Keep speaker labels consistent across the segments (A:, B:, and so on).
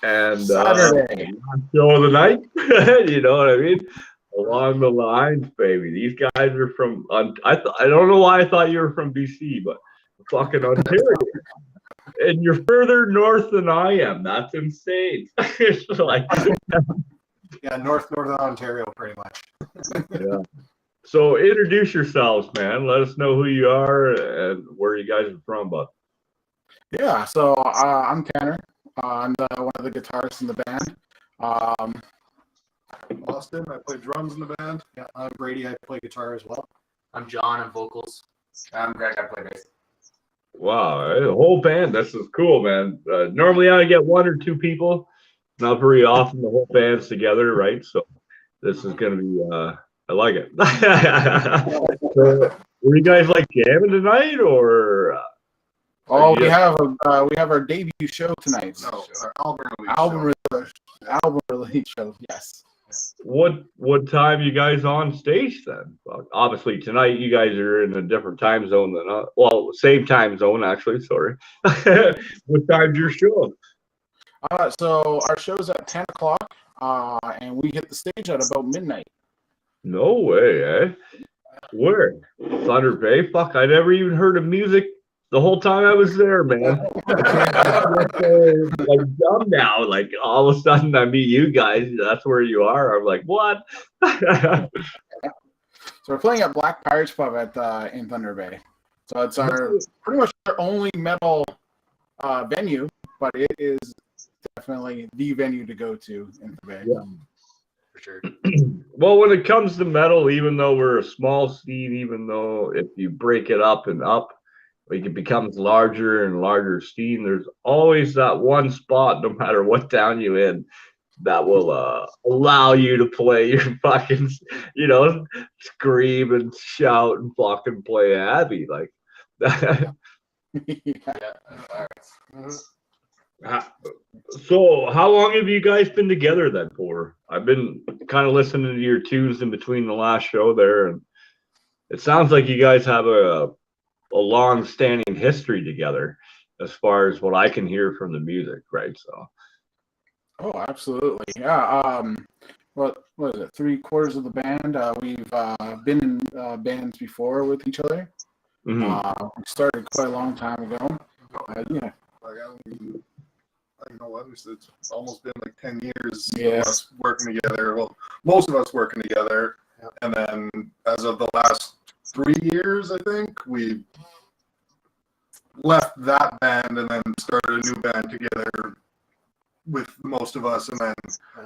A: And
B: Saturday.
A: show of the night, you know what I mean? Along the lines, baby. These guys are from. I don't know why I thought you were from BC, but fucking Ontario. And you're further north than I am. That's insane. It's like,
C: Yeah, northern Ontario, pretty much.
A: yeah. So introduce yourselves, man. Let us know who you are and where you guys are from, bud.
B: Yeah, so I'm Tanner. I'm one of the guitarists in the band.
D: Austin, I play drums in the band.
C: Yeah, I'm Brady. I play guitar as well.
E: I'm John. I'm vocals.
F: I'm Greg. I play bass.
A: Wow, the whole band. This is cool, man. Normally I get one or two people. Not very often the whole band's together, right? So this is gonna be. I like it. So, were you guys like jamming tonight, or?
B: Oh, we have our debut show tonight.
D: No, our
B: Album release show. Yes.
A: What time you guys on stage then? Well, obviously tonight you guys are in a different time zone than us. Well, same time zone actually. Sorry. What time's your show?
B: So our show's at 10 o'clock, and we hit the stage at about midnight.
A: No way, eh? Where? Thunder Bay? Fuck, I never even heard of music the whole time I was there, man. Like dumb now. Like all of a sudden I meet you guys. That's where you are. I'm like, what?
B: So we're playing at Black Pirates Pub at in Thunder Bay. So it's our pretty much our only metal venue, but it is definitely the venue to go to in the Bay.
A: Yeah.
C: For sure.
A: Well, when it comes to metal, even though we're a small scene, even though if you break it up and up, like it becomes larger and larger scene, there's always that one spot, no matter what town you in, that will allow you to play your fucking, scream and shout and fucking play heavy like that. So how long have you guys been together then for? I've been kind of listening to your tunes in between the last show there, and it sounds like you guys have a long-standing history together as far as what I can hear from the music, right? So
B: Oh, absolutely. Yeah. What is it? 3/4 of the band. We've been in bands before with each other. We started quite a long time ago. Yeah.
D: You know what? It's almost been like 10 years
B: Yeah.
D: of us working together. Well, most of us working together.
C: Yeah.
D: And then as of the last 3 years, I think, we left that band and then started a new band together with most of us. And then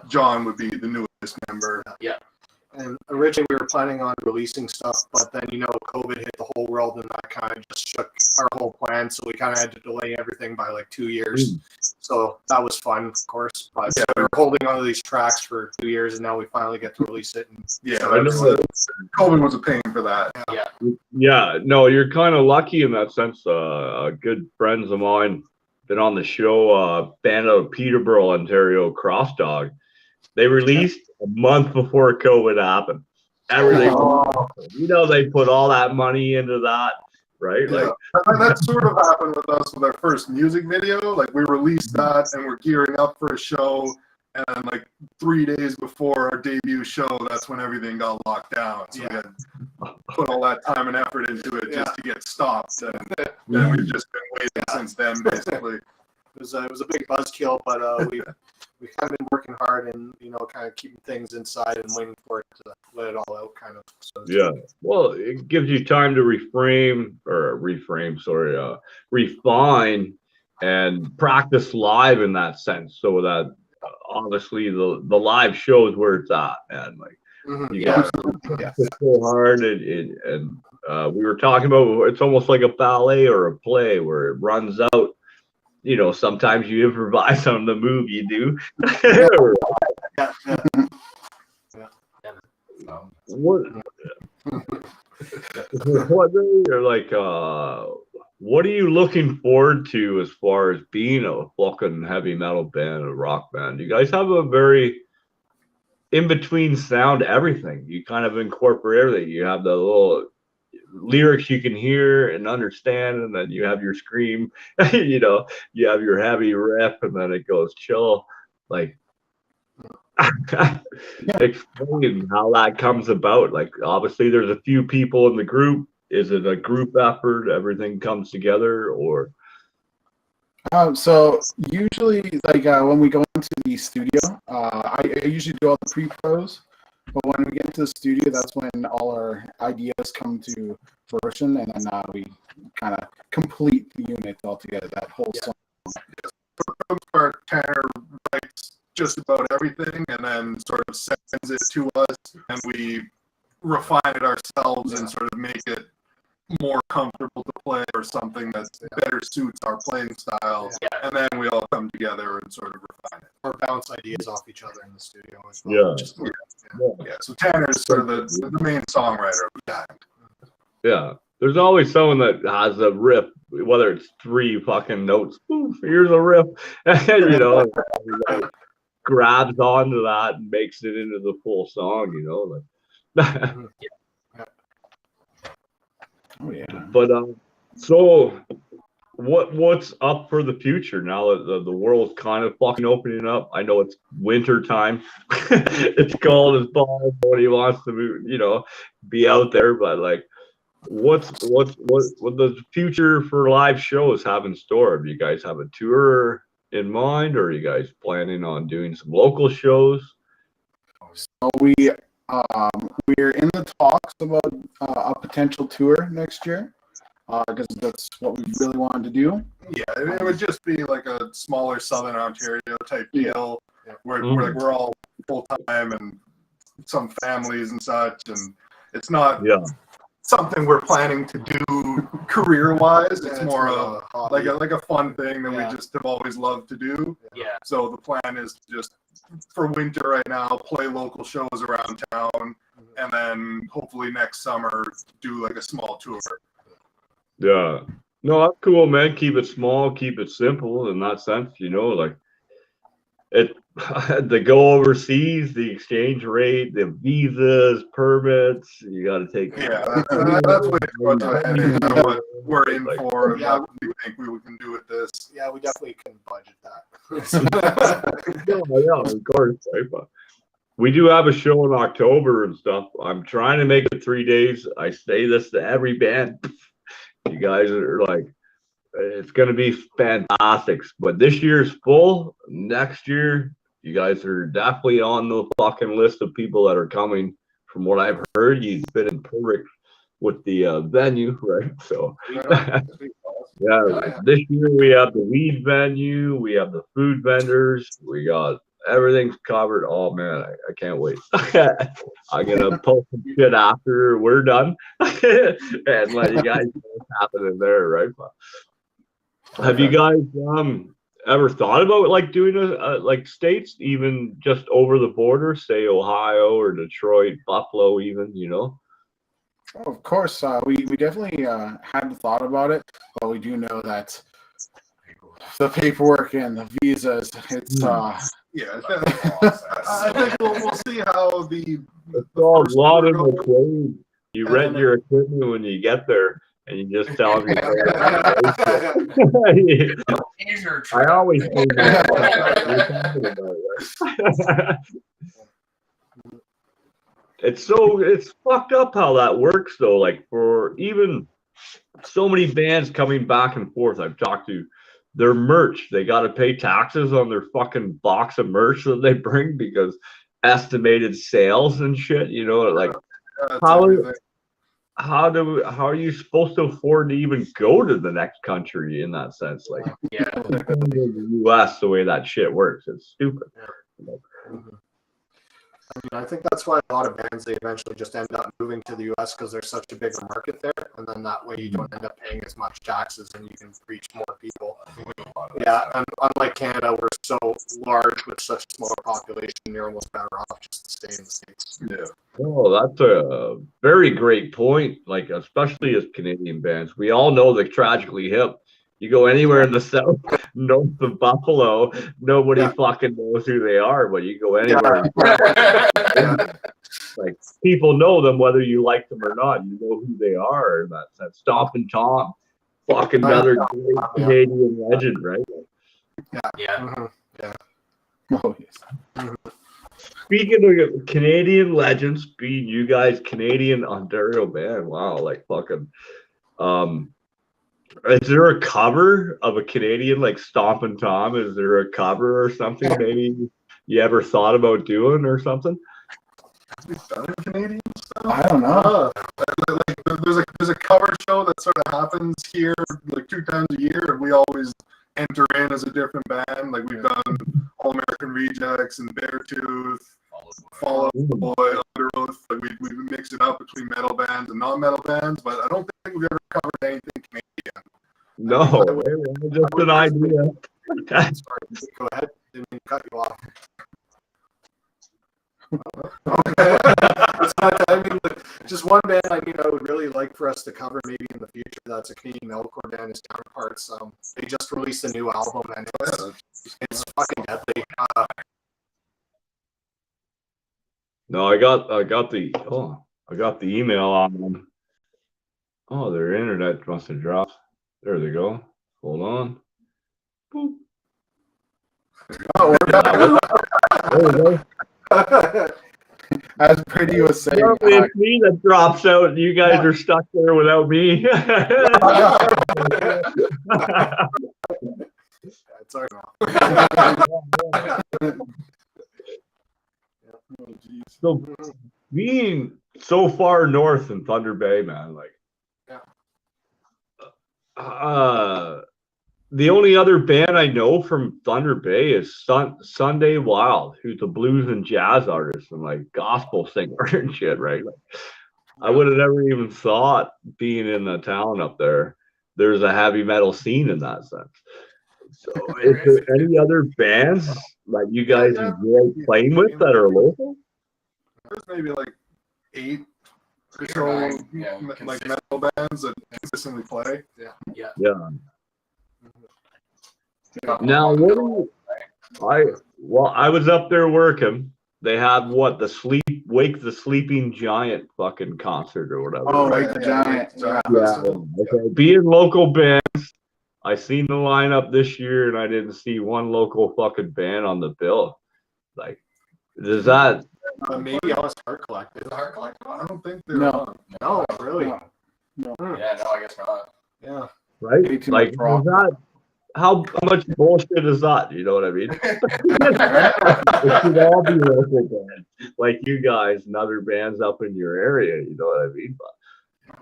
D: John would be the newest member.
C: Yeah. And originally we were planning on releasing stuff, but then, COVID hit the whole world and that kind of just shook our whole plan. So we kind of had to delay everything by like 2 years. So that was fun, of course. But yeah, we were holding on to these tracks for 2 years and now we finally get to release it. And
D: Yeah, COVID was a pain for that.
A: yeah, no, you're kind of lucky in that sense. Good friends of mine been on the show, band out of Peterborough, Ontario, Cross Dog. They released a month before COVID happened. Everything, they put all that money into that, right?
D: Yeah.
A: Like
D: That sort of happened with us with our first music video. Like we released that and we're gearing up for a show. And then like 3 days before our debut show, that's when everything got locked down. So we had put all that time and effort into it just to get stopped. And then we've just been waiting since then, basically.
C: It was a big buzzkill, but we kind of been working hard and kind of keeping things inside and waiting for it to let it all out, kind of. So
A: yeah, well, it gives you time to refine and practice live in that sense, so that obviously the live shows where it's at, man. Like you got to so hard, and we were talking about it's almost like a ballet or a play where it runs out. Sometimes you improvise on the move you do. What are you looking forward to as far as being a fucking heavy metal band, a rock band? You guys have a very in between sound, everything. You kind of incorporate everything. You have the little lyrics you can hear and understand, and then you have your scream, you have your heavy riff, and then it goes chill. Like, explain how that comes about. Like, obviously, there's a few people in the group. Is it a group effort? Everything comes together, or?
B: So usually, like when we go into the studio, I usually do all the pre-pros. But when we get into the studio, that's when all our ideas come to fruition, and then we kind of complete the unit altogether. That whole song.
D: For the most part, Tanner writes just about everything and then sort of sends it to us, and we refine it ourselves and sort of make it more comfortable to play or something that better suits our playing style.
C: Yeah.
D: And then we all come together and sort of refine it.
C: Or bounce ideas off each other in the studio as well.
A: Yeah.
D: So Tanner's sort of the main songwriter of the band.
A: Yeah. There's always someone that has a riff, whether it's 3 fucking notes. Oof, here's a riff, you know, grabs onto that and makes it into the full song, you know. Like,
B: Oh yeah.
A: but so what's up for the future now that the world's kind of fucking opening up? I know it's winter time. It's cold as balls. Nobody wants to move, you know, be out there, but like, what the future for live shows have in store? Do you guys have a tour in mind, or are you guys planning on doing some local shows?
B: So we're in the talks about a potential tour next year, because that's what we really wanted to do.
D: Yeah, it would just be like a smaller Southern Ontario type deal, where we're all full time and some families and such, and it's not something we're planning to do career wise. It's more of like a fun thing that we just have always loved to do.
E: Yeah.
D: So the plan is to just for winter right now play local shows around town, and then hopefully next summer do like a small tour.
A: Yeah. No, that's cool, man. Keep it small, keep it simple in that sense, you know, like it the go overseas, the exchange rate, the visas, permits, you gotta take
D: that's what we're in for, and what we think we can do with this.
C: Yeah, we definitely can budget that.
A: Yeah, of course. Right? But we do have a show in October and stuff. I'm trying to make it 3 days. I say this to every band. You guys are like, it's going to be fantastic. But this year's full. Next year, you guys are definitely on the fucking list of people that are coming. From what I've heard, you fit in perfect with the venue, right? So, yeah, this year we have the weed venue, we have the food vendors, we got everything's covered. Oh man, I can't wait. I'm gonna post some shit after we're done and let you guys know what's happening there, right? Have you guys ever thought about like doing a like states, even just over the border, say Ohio or Detroit, Buffalo, even, you know?
B: Oh, of course, we definitely hadn't thought about it, but we do know that the paperwork and the visas, it's
D: Yeah, I think we'll see how
A: it's all a lot of the clothes. You rent your equipment when you get there, and you just tell them. I always say that. It's fucked up how that works though. Like for even so many bands coming back and forth, I've talked to. Their merch, they got to pay taxes on their fucking box of merch that they bring because estimated sales and shit, you know, like how are you supposed to afford to even go to the next country in that sense? Like, the US, the way that shit works, it's stupid.
C: I think that's why a lot of bands, they eventually just end up moving to the U.S. because there's such a bigger market there, and then that way you don't end up paying as much taxes and you can reach more people. Yeah, and unlike Canada, we're so large with such a smaller population, you're almost better off just to stay in the States.
D: Yeah.
A: Oh, that's a very great point. Like, especially as Canadian bands, we all know the Tragically Hip. You go anywhere in the south, north of Buffalo, nobody fucking knows who they are. But you go anywhere, like people know them whether you like them or not. You know who they are. And that's Stomp and Tom, fucking another great Canadian legend, right?
E: Yeah.
B: Oh, yes.
A: Speaking of Canadian legends, being you guys Canadian Ontario band, wow, like fucking is there a cover of a Canadian like Stompin' Tom? Is there a cover or something maybe you ever thought about doing or something?
D: We've done Canadian stuff.
B: I don't know.
D: There's a cover show that sort of happens here like 2 times a year, and we always enter in as a different band. Like we've done All American Rejects and Beartooth, Fall Out Boy, Under Oath. Like we mix it up between metal bands and non-metal bands, but I don't think we've ever covered anything Canadian.
A: No, just an idea.
C: Sorry, go ahead. Didn't mean to cut you off. I mean, just one band I would really like for us to cover maybe in the future. That's a Canadian metalcore band, is Counterparts. They just released a new album and it's fucking deadly.
A: No, I got the email on them. Oh, their internet must have dropped. There they go. Hold on. Boop.
B: Oh, we're back.
A: There we go.
B: As Brady was saying,
A: Normally it's me that drops out and you guys are stuck there without me.
C: It's all
A: So being so far north in Thunder Bay, man, like the only other band I know from Thunder Bay is Sunday Wild, who's a blues and jazz artist and like gospel singer and shit, right? Like, I would have never even thought, being in the town up there, there's a heavy metal scene in that sense. So is there any other bands that you guys enjoy playing with that are local?
D: There's maybe like 8 or so like metal bands that consistently play.
A: Yeah. Now, I was up there working. They had the Wake the Sleeping Giant fucking concert or whatever.
B: oh, Wake the Giant. Yeah.
A: Okay. Being local bands, I seen the lineup this year and I didn't see one local fucking band on the bill. Like, does that
C: maybe Alice Heart Collective.
F: Is the Heart Collective
D: I
F: on?
D: don't think they're
B: No.
D: on.
C: No, really.
B: No.
F: Yeah, no, I guess not.
C: Yeah.
A: right?
B: Way too
A: Like,
B: much rock.
A: is that how much bullshit is that? You know what I mean? It should all be local bands, like you guys and other bands up in your area. You know what I mean? But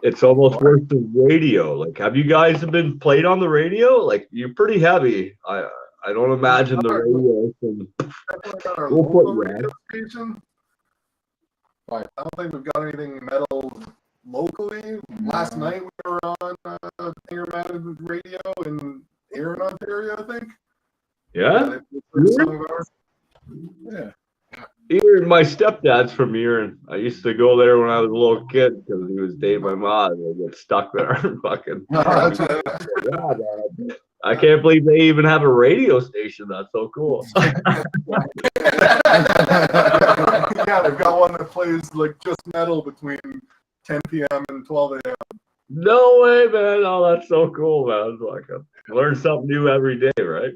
A: it's almost worse than radio. Like, have you guys been played on the radio? Like, you're pretty heavy. I don't imagine the radio can.
D: Definitely got our
A: We'll put
D: local
A: you
D: radio station.
B: Right.
D: I don't think we've got anything metal locally. Last night we were on Ingerman Radio here in Ontario, I think.
A: Yeah.
D: they played some of ours.
B: Yeah.
A: Even my stepdad's from Erin. I used to go there when I was a little kid because he was dating my mom and I get stuck there. Fucking. Yeah, man. I can't believe they even have a radio station. That's so cool.
D: Yeah, they've got one that plays like just metal between 10 p.m. and 12 a.m.
A: No way, man. Oh, that's so cool, man. It's like learn something new every day, right?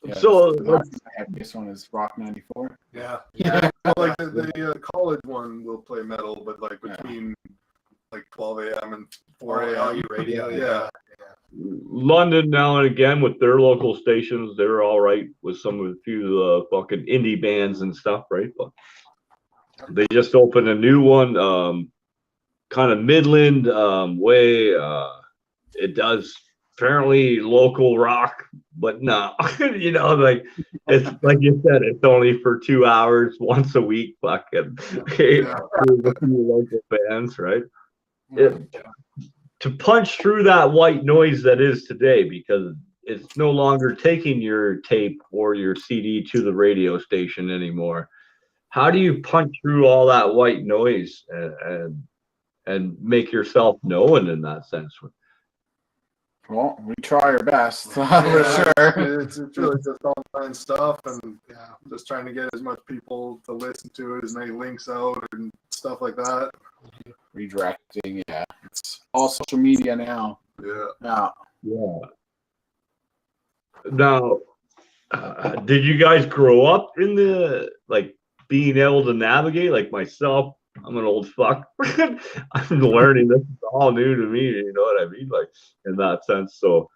B: Yeah,
A: So
B: this one is Rock 94.
C: Yeah.
D: Well, like the college one will play metal, but like between like 12 a.m. and 4 a.m.
C: Radio.
D: Yeah.
A: London now and again with their local stations, they're all right with some of the few fucking indie bands and stuff, right? But they just opened a new one, kind of Midland way. It does apparently local rock, but no, you know, like it's like you said, it's only for 2 hours once a week. Fucking a few local bands, right? To punch through that white noise that is today, because it's no longer taking your tape or your CD to the radio station anymore. How do you punch through all that white noise and make yourself known in that sense?
B: Well, we try our best, for sure.
D: It's really just online stuff, and just trying to get as much people to listen to it, as many links out and stuff like that.
B: Redirecting, yeah. It's all social media now.
D: Yeah.
B: Yeah.
A: Yeah. Now, did you guys grow up in the like being able to navigate? Like myself, I'm an old fuck. I'm learning. This is all new to me. You know what I mean? Like in that sense. So,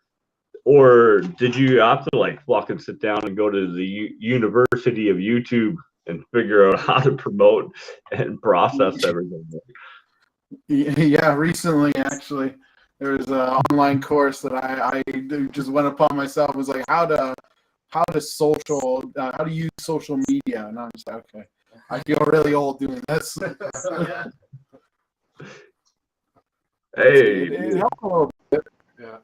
A: or did you have to like fucking sit down and go to the University of YouTube and figure out how to promote and process everything?
B: Yeah, recently actually, there was an online course that I just went upon myself. It was like how to use social media, and I'm just like, okay, I feel really old doing this.
A: Hey,
B: it helped a little bit.
C: Yeah.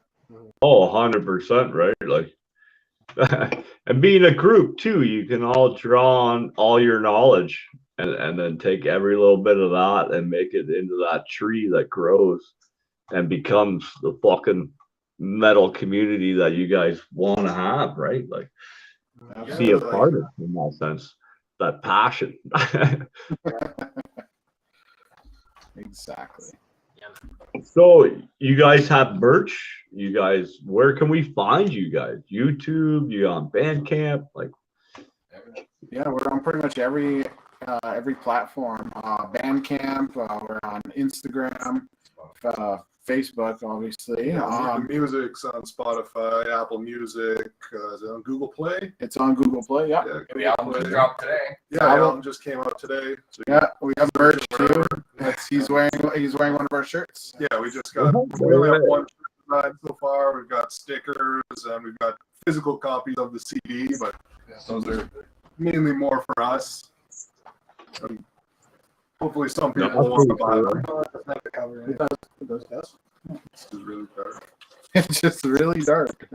A: oh, 100%, right? Like, and being a group too, you can all draw on all your knowledge and then take every little bit of that and make it into that tree that grows and becomes the fucking metal community that you guys want to have, right? Like, be a part of in that sense, that passion.
B: Exactly.
A: So you guys have merch? You guys, where can we find you guys? YouTube? You on Bandcamp? Like,
B: Yeah, we're on pretty much every platform. Bandcamp. We're on Instagram, Facebook, obviously.
D: Music's on Spotify, Apple Music, is it on Google Play?
B: It's on Google Play. Yeah.
F: The album just dropped today.
D: Yeah, the album just came out today. So
B: Yeah, we have merch too. He's wearing one of our shirts.
D: yeah, we just got. We only have one shirt so far. We've got stickers and we've got physical copies of the CD, but those are mainly more for us. Hopefully, some people will want to buy them. This is really dark.
B: It's just really dark.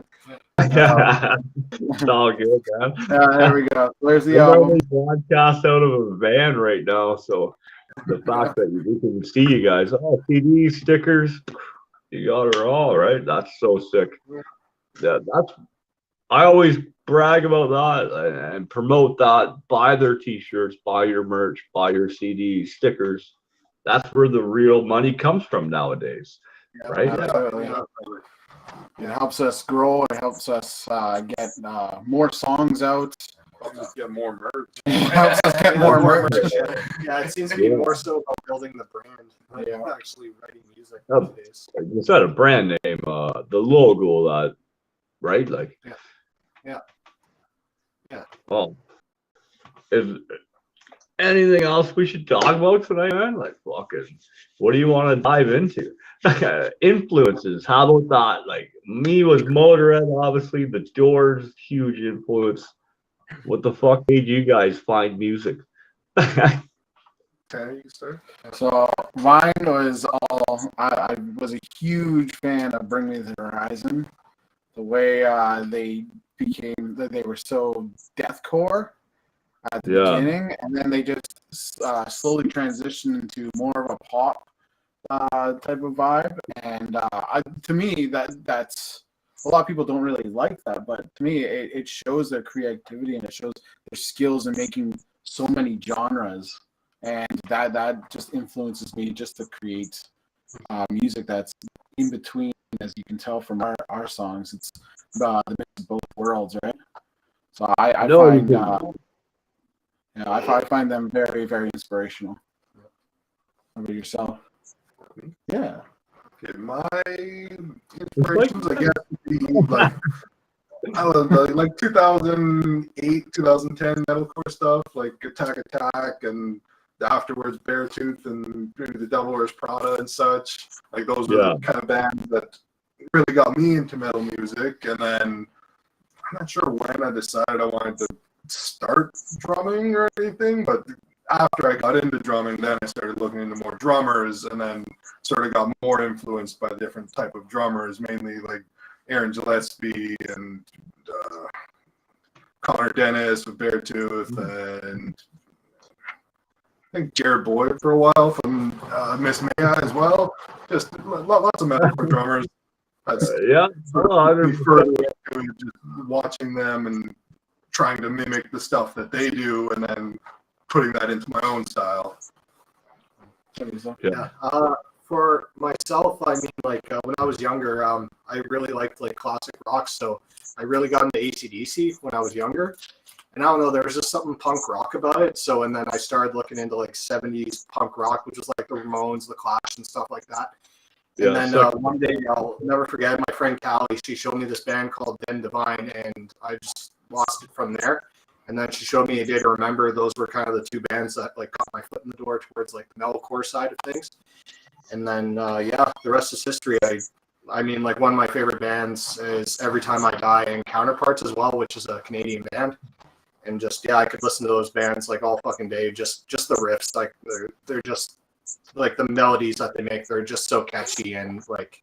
A: it's all good, man.
B: There we go. There's the
A: We're
B: album.
A: only broadcast out of a van right now, so the fact that we can see you guys, oh, CDs, stickers, you got it all, right? That's so sick. Yeah, I always brag about that and promote that. Buy their t-shirts, buy your merch, buy your CDs, stickers. That's where the real money comes from nowadays, right?
B: Absolutely. It helps us grow. It helps us get more songs out.
D: I'll just get more merch.
B: It helps us get more merch.
C: Yeah, it seems to be more so about building the brand, not actually writing music nowadays.
A: Like you said, a brand name, the logo, that, right? Like,
C: Yeah.
A: Well, is anything else we should talk about tonight, man? Like, fucking, what do you want to dive into? Influences. How about that? Like, me was Motorhead, obviously. The Doors, huge influence. What the fuck made you guys find music?
D: Okay, you can start.
B: So mine was all. I was a huge fan of Bring Me the Horizon. The way they were so deathcore at the beginning, and then they just slowly transitioned into more of a pop type of vibe. And to me, that's a lot of people don't really like that, but to me, it shows their creativity and it shows their skills in making so many genres, and that just influences me just to create music that's in between. As you can tell from our songs, it's the mix of both worlds, right? So I find them very, very inspirational. How about yourself? Yeah.
D: Okay, my inspirations, I guess, would be like, I don't know, like 2008, 2010 metalcore stuff, like Attack Attack and afterwards Beartooth and maybe the Devil Wears Prada and such. Like those were the kind of bands that really got me into metal music. And then I'm not sure when I decided I wanted to start drumming or anything, but after I got into drumming, then I started looking into more drummers, and then sort of got more influenced by different type of drummers, mainly like Aaron Gillespie and Connor Dennis with Beartooth, and I think Jared Boyd for a while from Miss Maya as well. Just lots of metalcore drummers. That's just watching them and trying to mimic the stuff that they do, and then putting that into my own style.
C: Yeah. For myself, I mean, like when I was younger, I really liked like classic rock. So I really got into AC/DC when I was younger. And I don't know, there was just something punk rock about it. So, and then I started looking into like 70s punk rock, which was like the Ramones, the Clash, and stuff like that. And then one day, I'll never forget, my friend Callie, she showed me this band called Then Divine, and I just lost it from there. And then she showed me A Day to Remember. Those were kind of the two bands that like got my foot in the door towards like the metalcore side of things. And then, yeah, the rest is history. I mean, like one of my favorite bands is Every Time I Die and Counterparts as well, which is a Canadian band. And just, yeah, I could listen to those bands like all fucking day. Just the riffs, like they're just like the melodies that they make. They're just so catchy and like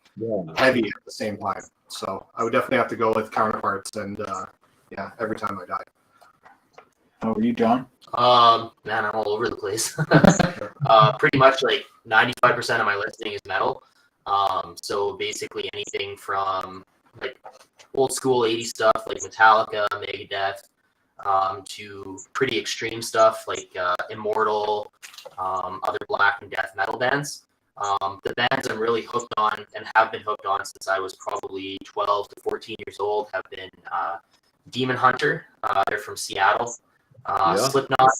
C: heavy at the same time. So I would definitely have to go with Counterparts and yeah, Every Time I Die.
B: How are you, John?
E: Man, I'm all over the place. Pretty much like 95% of my listening is metal. So basically anything from like old school 80s stuff like Metallica, Megadeth, to pretty extreme stuff like Immortal, other black and death metal bands. The bands I'm really hooked on and have been hooked on since I was probably 12 to 14 years old have been Demon Hunter. They're from Seattle. Slipknot.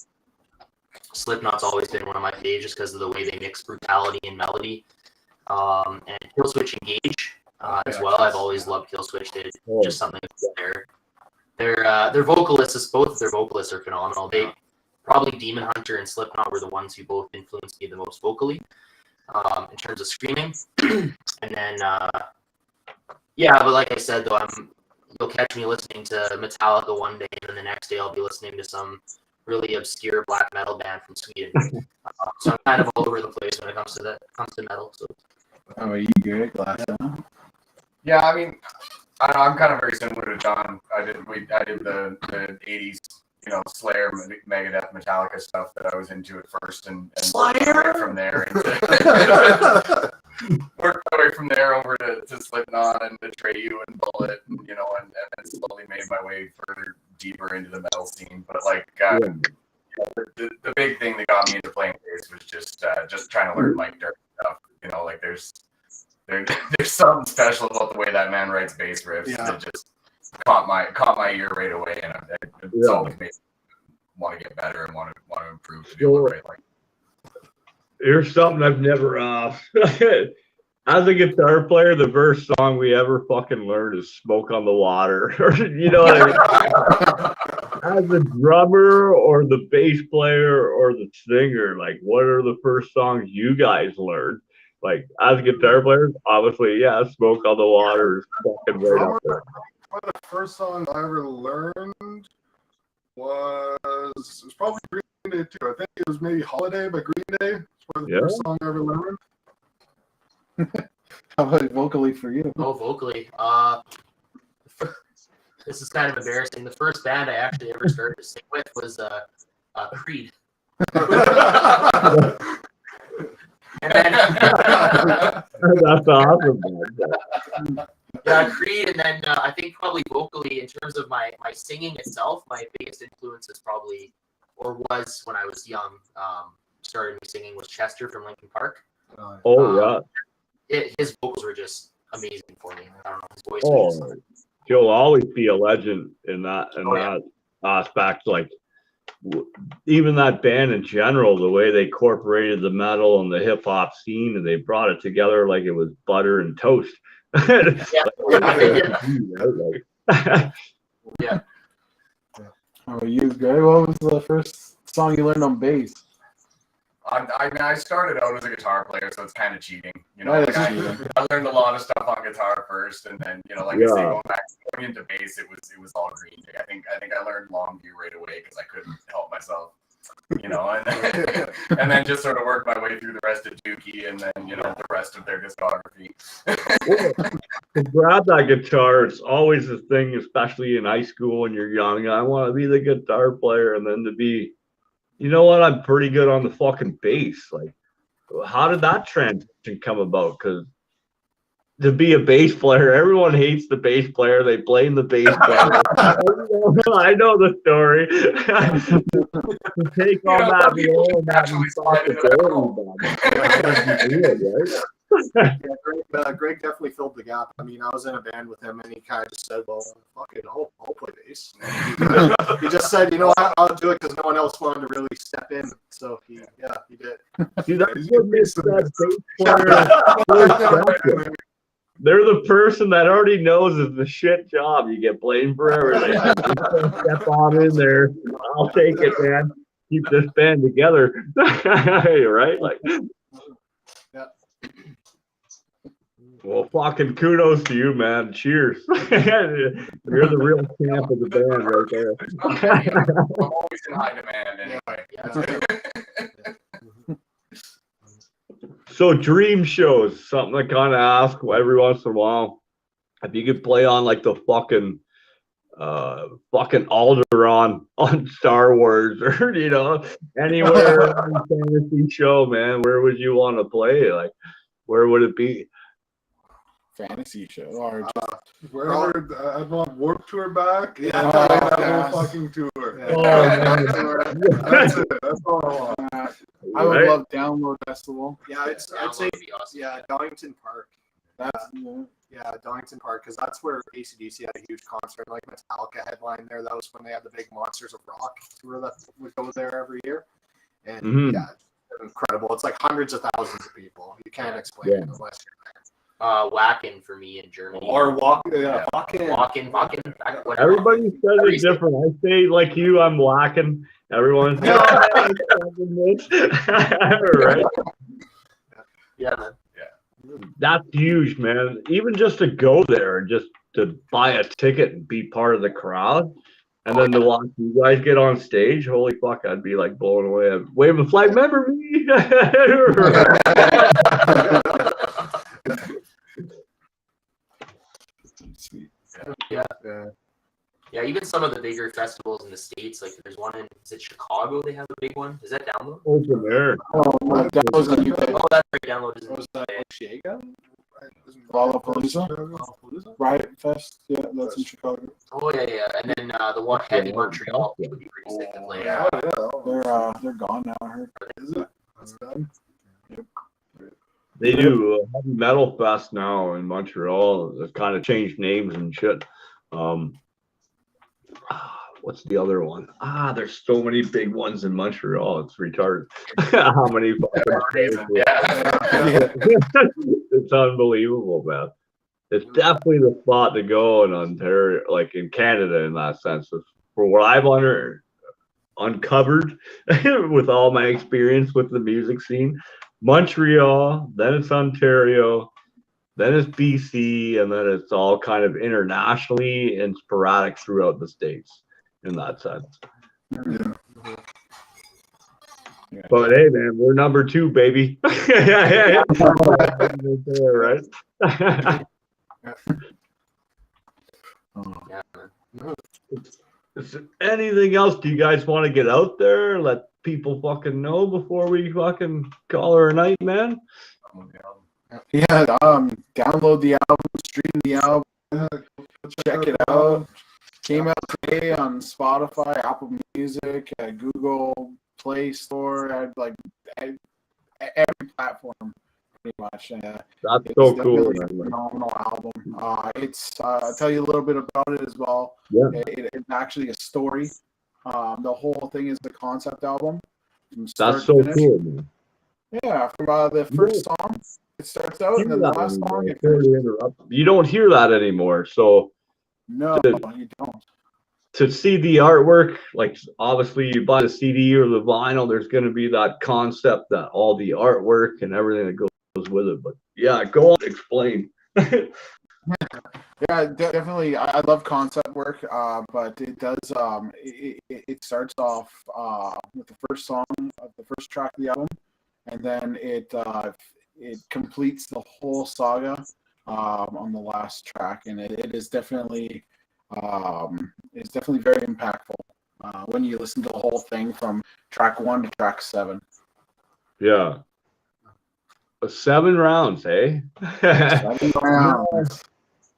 E: Slipknot's always been one of my faves just because of the way they mix brutality and melody. And Killswitch Engage as well. I've always loved Killswitch. They're just something there. Their vocalists, both of their vocalists are phenomenal. They probably Demon Hunter and Slipknot were the ones who both influenced me the most vocally in terms of screaming. And then, yeah, but like I said, though, you'll catch me listening to Metallica one day, and then the next day I'll be listening to some really obscure black metal band from Sweden. So I'm kind of all over the place when it comes to metal. So.
B: How are you, Garrett?
F: Yeah, I mean, I don't know, I'm kind of very similar to John. I did the 80s, Slayer, Megadeth, Metallica stuff that I was into at first, and Slayer from there. Worked my way from there over to Slipknot and Betrayu and Bullet, and then slowly made my way further deeper into the metal scene. But like, the big thing that got me into playing bass was just trying to learn Mike Dirk stuff. Like there's something special about the way that man writes bass riffs that just caught my ear right away, and it's always made me want to get better and want to improve to be able to write like.
A: Here's something I've never as a guitar player, the first song we ever fucking learned is "Smoke on the Water." You know what I mean? As a drummer or the bass player or the singer, like, what are the first songs you guys learned? Like, as guitar players, obviously, yeah, "Smoke on the Water" is fucking right up there.
D: One of the first songs I ever learned was probably Green Day too. I think it was maybe "Holiday" by Green Day. It's probably the first song I ever learned.
B: How about vocally for you?
E: Oh, vocally. This is kind of embarrassing. The first band I actually ever started to sing with was Creed. And then,
A: that's awesome.
E: Yeah, Creed, and then I think probably vocally, in terms of my singing itself, my biggest influence is probably, or was when I was young, started me singing was Chester from Linkin Park. His vocals were just amazing for me. I don't know, his voice was just
A: he'll always be a legend in that aspect. Like, even that band in general, the way they incorporated the metal and the hip hop scene, and they brought it together like it was butter and toast.
E: Yeah.
B: How are you, Greg? What was the first song you learned on bass?
F: I started out as a guitar player, so it's kind of cheating. I learned a lot of stuff on guitar first, and then I say going into bass, it was all Green Day. I think I learned Longview right away because I couldn't help myself. And then just sort of worked my way through the rest of Dookie, and then the rest of their discography.
A: To grab that guitar, it's always a thing, especially in high school when you're young. I want to be the guitar player, and then to be, I'm pretty good on the fucking bass. Like, how did that transition come about? Because to be a bass player, everyone hates the bass player. They blame the bass player. I know the story. Take on that role and that responsibility.
C: Greg definitely filled the gap. I mean, I was in a band with him, and he kind of just said, "Well, fuck it, I'll play bass." He just said, "You know what? I'll do it," because no one else wanted to really step in. So he did.
A: See, that's what makes that bass player. They're the person that already knows it's the shit job. You get blamed for everything. Step on in there. I'll take it, man. Keep this band together. Right? Like,
C: Yeah.
A: well, fucking kudos to you, man. Cheers. You're the real champ of the band right there.
F: I'm always in high demand anyway.
A: So dream shows, something I kind of ask every once in a while. If you could play on like the fucking Alderaan on Star Wars, or anywhere on a fantasy show, man, where would you want to play? Like, where would it be?
B: Fantasy show or just
D: Wherever I'd want Warp Tour back.
C: Yeah.
D: And play that whole fucking tour.
C: Yeah.
A: Oh,
D: That's it. That's all I want.
B: I would
A: Right?
B: love Download Festival.
C: Yeah, I'd say
E: would be awesome.
C: Donington Park.
B: That's
C: Yeah, Donington Park, because that's where AC/DC had a huge concert, like Metallica headline there. That was when they had the big Monsters of Rock tour that would go there every year. And yeah, it's incredible. It's like hundreds of thousands of people. You can't explain it unless you're there.
E: Wacken for me in Germany.
C: Or walking.
E: Wacken. Whatever.
A: Everybody says it different. I say like you, I'm whacking. Everyone's right?
E: Yeah, man.
A: That's huge, man. Even just to go there and just to buy a ticket and be part of the crowd, and then to watch you guys get on stage, holy fuck, I'd be like blown away. I'd wave a flag, remember me?
E: Yeah, even some of the bigger festivals in the States, like there's one in, is it Chicago? They have a big one. Is that Download?
A: Open air.
B: that was a new thing.
E: Oh, that's right. Download is
C: Was that Shiega?
B: Lollapalooza? Riot Fest, yeah, that's in Chicago.
E: Oh yeah. And then the one Heavy Montreal would be pretty sick to play.
C: Yeah.
B: They're gone now, I heard.
D: Is it? That's done.
A: They do a heavy metal fest now in Montreal. They've kind of changed names and shit. What's the other one? There's so many big ones in Montreal. It's retarded. How many? It's unbelievable, man. It's definitely the spot to go in Ontario, like in Canada, in that sense. For what I've uncovered with all my experience with the music scene, Montreal, then it's Ontario, then it's BC, and then it's all kind of internationally and sporadic throughout the States in that sense.
B: Yeah.
A: But hey, man, we're number 2, baby. Yeah. Right?
E: Yeah, man.
A: Is there anything else? Do you guys want to get out there? Let people fucking know before we fucking call her a night, man?
B: Yeah, download the album, stream the album, check it out. Came out today on Spotify, Apple Music, Google Play Store, every platform, pretty much.
A: That's so cool.
B: It's a phenomenal album. I'll tell you a little bit about it as well.
A: Yeah.
B: It's actually a story. The whole thing is the concept album.
A: That's so cool, man.
B: Yeah, from the first song, it starts out, and then the last song, it
A: you don't hear that anymore. So
B: no, you don't.
A: To see the artwork, like obviously you buy the CD or the vinyl, there's going to be that concept, that all the artwork and everything that goes with it. But yeah, go on, explain.
B: Yeah, definitely. I love concept work, but it does. It starts off with the first song of the first track of the album, and then it completes the whole saga on the last track, and it is definitely very impactful when you listen to the whole thing from track 1 to track 7.
A: Yeah. 7 rounds, eh?
B: 7 rounds.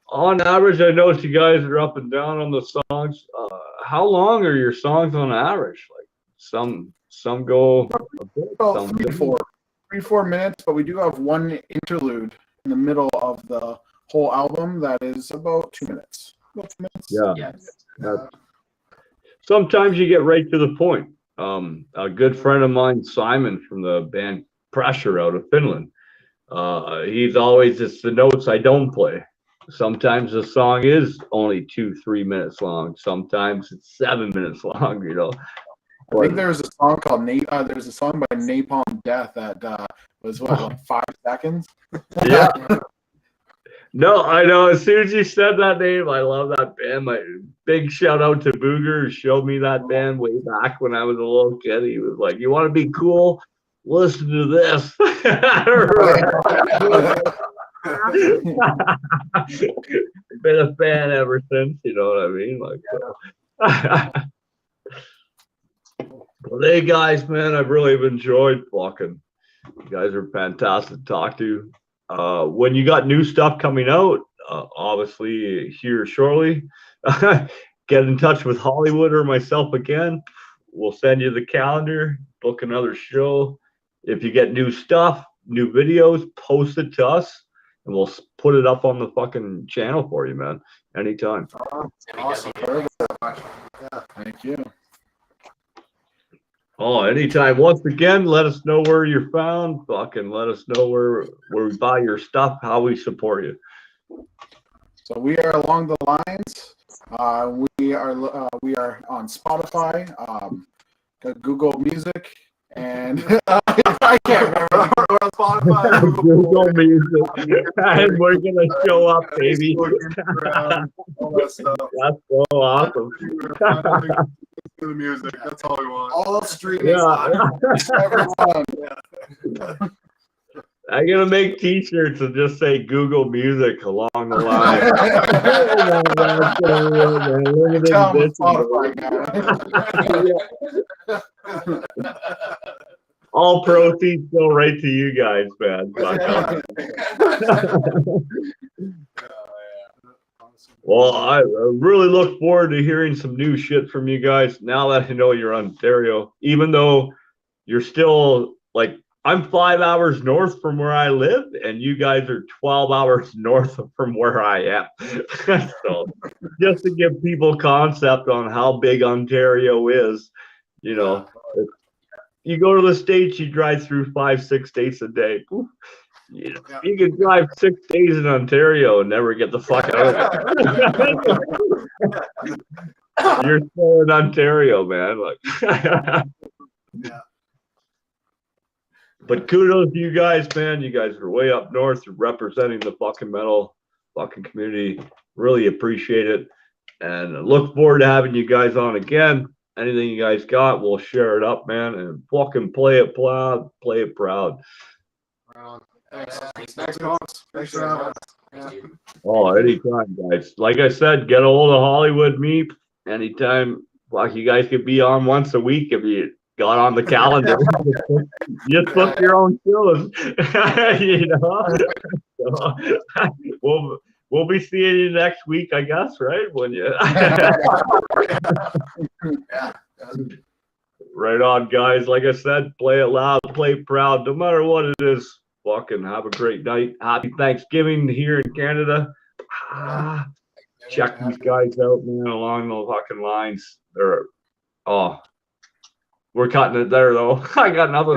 A: On average, I noticed you guys are up and down on the songs. How long are your songs on average? Like some go a bit,
B: Well,
A: some
B: 3 to
A: don't.
B: 4. 3-4 minutes, but we do have one interlude in the middle of the whole album that is about 2 minutes. About 2 minutes.
A: Yeah.
E: Yeah.
A: Sometimes you get right to the point. A good friend of mine, Simon, from the band Pressure out of Finland, he's always, it's the notes I don't play. Sometimes the song is only 2-3 minutes long. Sometimes it's 7 minutes long, you know.
B: I think there's a song called there's a song by Napalm Death that was like 5 seconds.
A: Yeah. No, I know. As soon as you said that name, I love that band. My big shout out to Booger, who showed me that band way back when I was a little kid. He was like, "You want to be cool? Listen to this." Been a fan ever since. You know what I mean? Like, well, hey guys, man, I've really enjoyed talking. You guys are fantastic to talk to. When you got new stuff coming out, obviously here shortly, get in touch with Hollywood or myself again. We'll send you the calendar, book another show. If you get new stuff, new videos, post it to us, and we'll put it up on the fucking channel for you, man. Anytime.
B: Awesome. Thank you.
A: Oh, anytime. Once again, let us know where you're found. Fucking let us know where we buy your stuff, how we support you.
B: So we are along the lines. We are on Spotify, Google Music, and I can't remember. We're on Spotify,
A: Google Music, and we're gonna show up, baby.
D: All that stuff.
A: That's so awesome.
D: The music. That's all we want.
C: All streaming.
A: Yeah.
B: everyone.
A: I'm gonna make T-shirts and just say Google Music along the line.
B: Tell them Spotify now.
A: All proceeds go right to you guys, man. Well, I really look forward to hearing some new shit from you guys now that I know you're Ontario, even though you're still like, I'm 5 hours north from where I live, and you guys are 12 hours north from where I am. So just to give people concept on how big Ontario is, you know, you go to the States, you drive through 5-6 states a day. Ooh. You can drive 6 days in Ontario and never get the fuck out of it. You're still in Ontario, man. Like,
C: Yeah.
A: But kudos to you guys, man. You guys are way up north. You're representing the fucking metal fucking community. Really appreciate it. And look forward to having you guys on again. Anything you guys got, we'll share it up, man. And fucking play it loud, play it proud.
C: Thanks.
E: Thanks,
C: Thanks for having us.
E: Thanks, dude.
A: Oh, anytime, guys. Like I said, get a hold of Hollywood me anytime. Fuck, you guys could be on once a week if you got on the calendar. Just book your own shows. You know? So, we'll be seeing you next week, I guess, right? When you Right on, guys. Like I said, play it loud, play it proud, no matter what it is. Fucking have a great night. Happy Thanksgiving here in Canada. Check these guys out, man, along the fucking lines. We're cutting it there, though. I got nothing.